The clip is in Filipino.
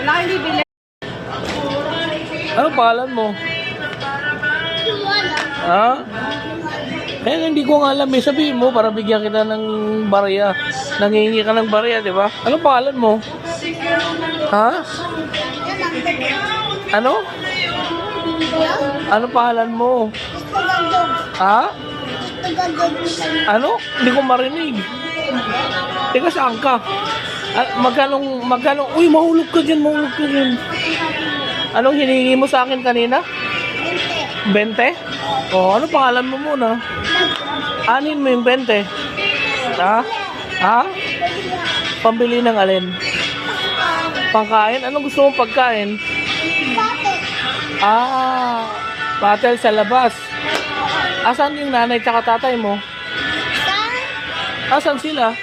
Wala kang bibili. Ano pangalan mo? Ha? Kaya hindi ko nga alam eh. Sabihin mo para bigyan kita ng barya. Nangihingi ka ng barya, di ba? Ano pangalan mo? Ha? Ano? Ano pangalan mo? Ha? Ano? Hindi ko marinig. Teka, saan ka? Magkano? Uy, mahulog ka dyan. Anong hiningi mo sa akin kanina? 20? Oh, ano pangalan mo muna? Anin mo yung 20? Ha? Ha? Pambili ng alin? Pangkain? Anong gusto mong pagkain? Battle sa labas. Asan yung nanay tsaka tatay mo? Asan sila?